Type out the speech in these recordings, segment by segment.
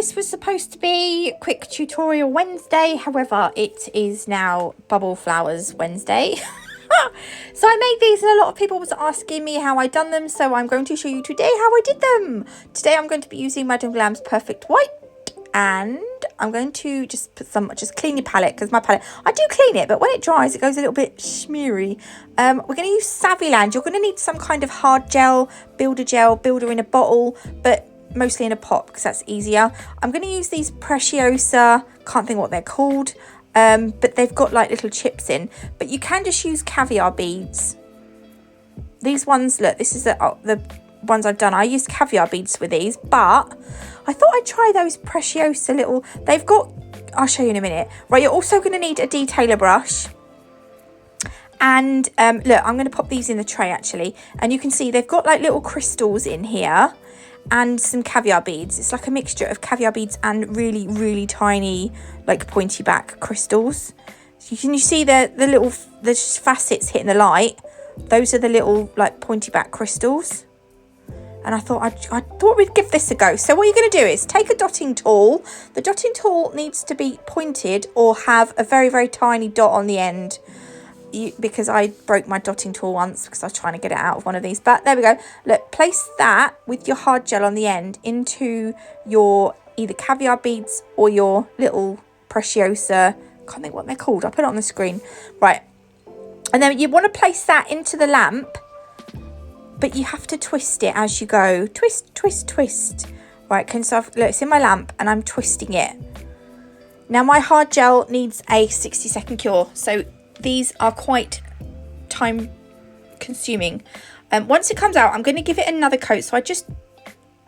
this was supposed to be quick tutorial Wednesday. However, it is now bubble flowers Wednesday. So I made these and a lot of people was asking me how I done them. So I'm going to show you today how I did them. Today I'm going to be using Madam Glam's Perfect White. And I'm going to just clean your palette, because my palette, I do clean it, but when it dries, it goes a little bit smeary. We're going to use Saviland. You're going to need some kind of hard gel, builder in a bottle, but mostly in a pot, because that's easier. I'm going to use these Preciosa, can't think what they're called, but they've got like little chips in. But you can just use caviar beads. These ones, look, this is the ones I've done. I used caviar beads with these, but I thought I'd try those Preciosa little, they've got, I'll show you in a minute. Right, you're also going to need a detailer brush. And look, I'm going to pop these in the tray actually. And you can see they've got like little crystals in here and some caviar beads. It's like a mixture of caviar beads and really, really tiny, like pointy back crystals. So can you see the little, the facets hitting the light? Those are the little like pointy back crystals. And I thought we'd give this a go. So what you're going to do is take a dotting tool. The dotting tool needs to be pointed or have a very, very tiny dot on the end. Because I broke my dotting tool once because I was trying to get it out of one of these. But there we go. Look, place that with your hard gel on the end into your either caviar beads or your little Preciosa. Can't think what they're called. I'll put it on the screen. Right. And then you want to place that into the lamp. But you have to twist it as you go. Twist, twist, twist. Right, look, it's in my lamp and I'm twisting it. Now my hard gel needs a 60-second cure. So these are quite time consuming. Once it comes out, I'm going to give it another coat. So I just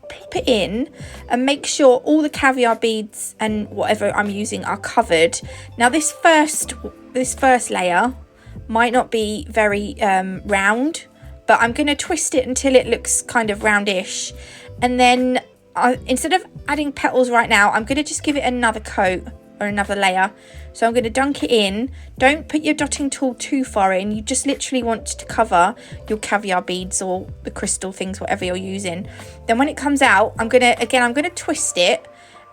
plop it in and make sure all the caviar beads and whatever I'm using are covered. Now this first layer might not be very round. But I'm going to twist it until it looks kind of roundish. And then instead of adding petals right now, I'm going to just give it another coat or another layer. So I'm going to dunk it in. Don't put your dotting tool too far in. You just literally want to cover your caviar beads or the crystal things, whatever you're using. Then when it comes out, I'm going to twist it.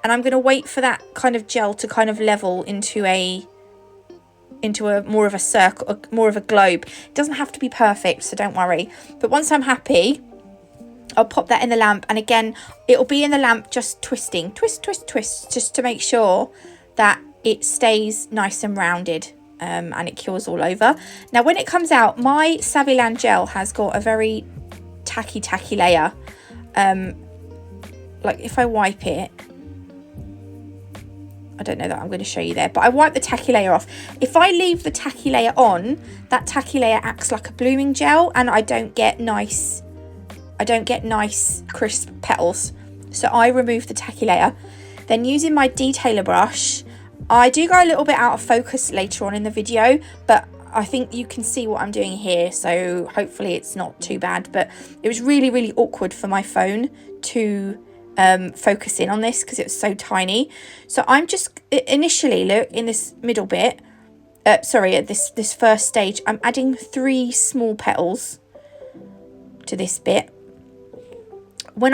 And I'm going to wait for that kind of gel to kind of level into a more of a circle, more of a globe. It doesn't have to be perfect, so don't worry. But once I'm happy, I'll pop that in the lamp. And again, it'll be in the lamp just twisting. Twist, twist, twist, just to make sure that it stays nice and rounded and it cures all over. Now, when it comes out, my Saviland gel has got a very tacky layer. Like if I wipe it, I don't know that I'm going to show you there, but I wipe the tacky layer off. If I leave the tacky layer on, that tacky layer acts like a blooming gel and I don't get nice crisp petals. So I remove the tacky layer. Then using my detailer brush, I do go a little bit out of focus later on in the video, but I think you can see what I'm doing here. So hopefully it's not too bad, but it was really, really awkward for my phone to focus in on this because it was so tiny. So I'm just initially, look, in this middle bit, at this first stage, I'm adding 3 small petals to this bit. When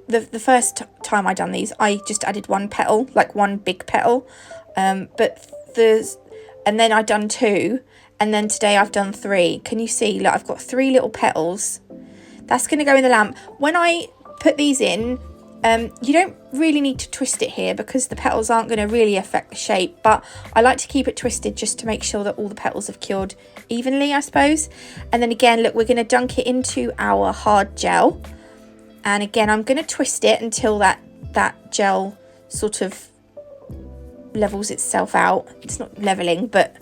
the first time I done these, I just added 1 petal, like 1 big petal, and then I done 2, and then today I've done 3. Can you see? Look, I've got 3 little petals. That's going to go in the lamp. When I put these in, you don't really need to twist it here because the petals aren't going to really affect the shape, but I like to keep it twisted just to make sure that all the petals have cured evenly, I suppose. And then again, look, we're going to dunk it into our hard gel, and again I'm going to twist it until that gel sort of levels itself out. It's not leveling, but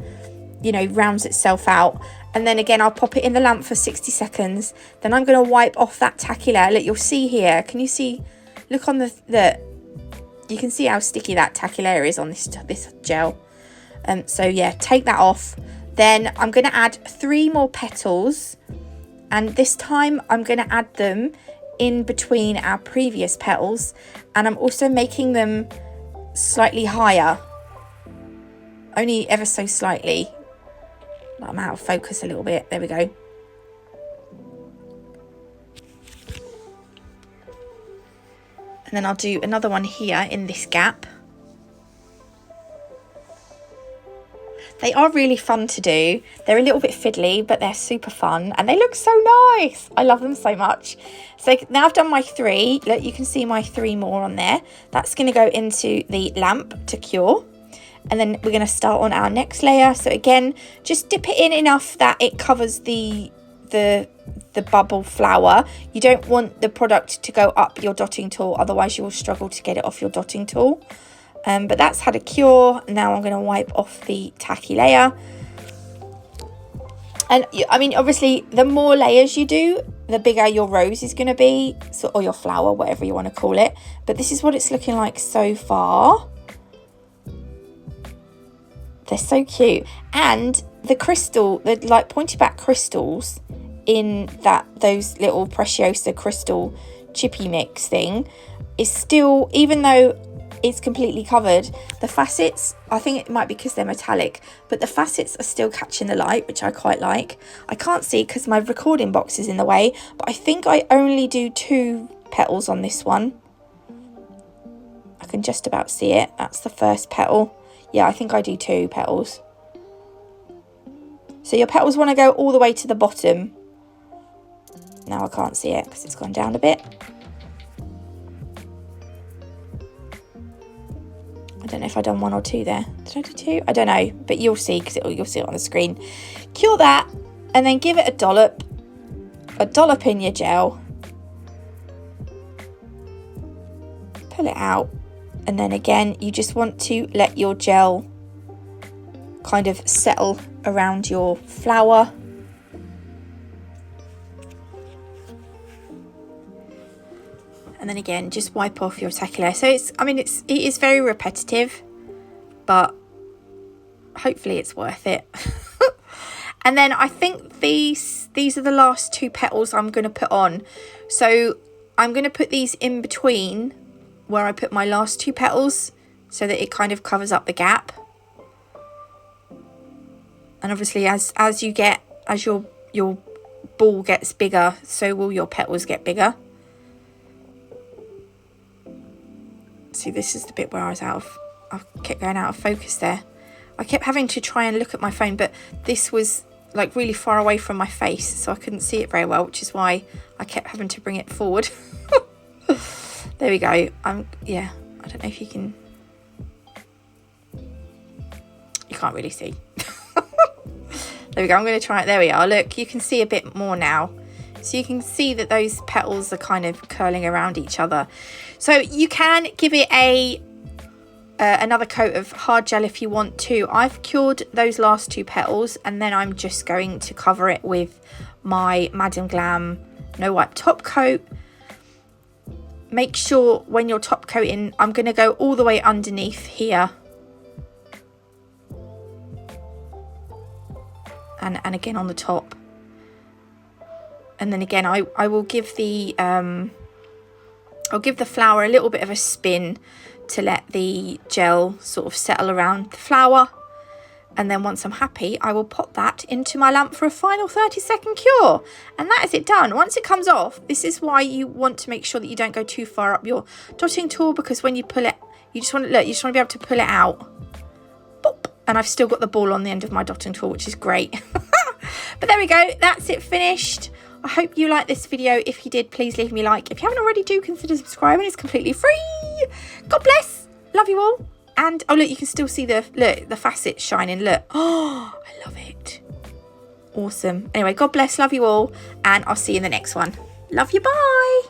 you know, rounds itself out. And then again, I'll pop it in the lamp for 60 seconds. Then I'm going to wipe off that tacky layer. Look, you'll see here, can you see? Look on you can see how sticky that tacky layer is on this gel. So yeah, take that off. Then I'm going to add 3 more petals. And this time I'm going to add them in between our previous petals. And I'm also making them slightly higher. Only ever so slightly. I'm out of focus a little bit. There we go. And then I'll do another one here in this gap. They are really fun to do. They're a little bit fiddly, but they're super fun. And they look so nice. I love them so much. So now I've done my 3. Look, you can see my 3 more on there. That's going to go into the lamp to cure. And then we're going to start on our next layer. So again, just dip it in enough that it covers the bubble flower. You don't want the product to go up your dotting tool, otherwise you will struggle to get it off your dotting tool. But that's had a cure. Now I'm going to wipe off the tacky layer. And I mean, obviously, the more layers you do, the bigger your rose is going to be, so, or your flower, whatever you want to call it. But this is what it's looking like so far. They're so cute. And the crystal, the like pointy back crystals in those little Preciosa crystal chippy mix thing is still, even though it's completely covered, the facets, I think it might be because they're metallic, but the facets are still catching the light, which I quite like. I can't see because my recording box is in the way, but I think I only do 2 petals on this one. I can just about see it. That's the first petal. Yeah, I think I do 2 petals. So your petals want to go all the way to the bottom. Now I can't see it because it's gone down a bit. I don't know if I've done 1 or 2 there. Did I do 2? I don't know, but you'll see because you'll see it on the screen. Cure that and then give it a dollop in your gel. Pull it out. And then again, you just want to let your gel kind of settle around your flower. And then again, just wipe off your tacky layer. So it is very repetitive, but hopefully it's worth it. And then I think these are the last 2 petals I'm going to put on. So I'm going to put these in between where I put my last 2 petals so that it kind of covers up the gap. And obviously as your ball gets bigger, so will your petals get bigger. See, this is the bit where I kept going out of focus there. I kept having to try and look at my phone, but this was like really far away from my face, so I couldn't see it very well, which is why I kept having to bring it forward. There we go. Yeah, I don't know if you can't really see. There we go. I'm going to try it. There we are. Look, you can see a bit more now. So you can see that those petals are kind of curling around each other. So you can give it another coat of hard gel if you want to. I've cured those last 2 petals, and then I'm just going to cover it with my Madam Glam No Wipe top coat. Make sure when you're top coating, I'm going to go all the way underneath here. And again on the top. And then again, I will give the I'll give the flower a little bit of a spin to let the gel sort of settle around the flower. And then once I'm happy, I will pop that into my lamp for a final 30-second cure. And that is it done. Once it comes off, this is why you want to make sure that you don't go too far up your dotting tool, because when you pull it, you just want to be able to pull it out. Boop. And I've still got the ball on the end of my dotting tool, which is great. But there we go. That's it finished. I hope you liked this video. If you did, please leave me a like. If you haven't already, do consider subscribing. It's completely free. God bless. Love you all. And oh look, you can still see the facets shining. Look. Oh, I love it. Awesome. Anyway, God bless. Love you all. And I'll see you in the next one. Love you. Bye.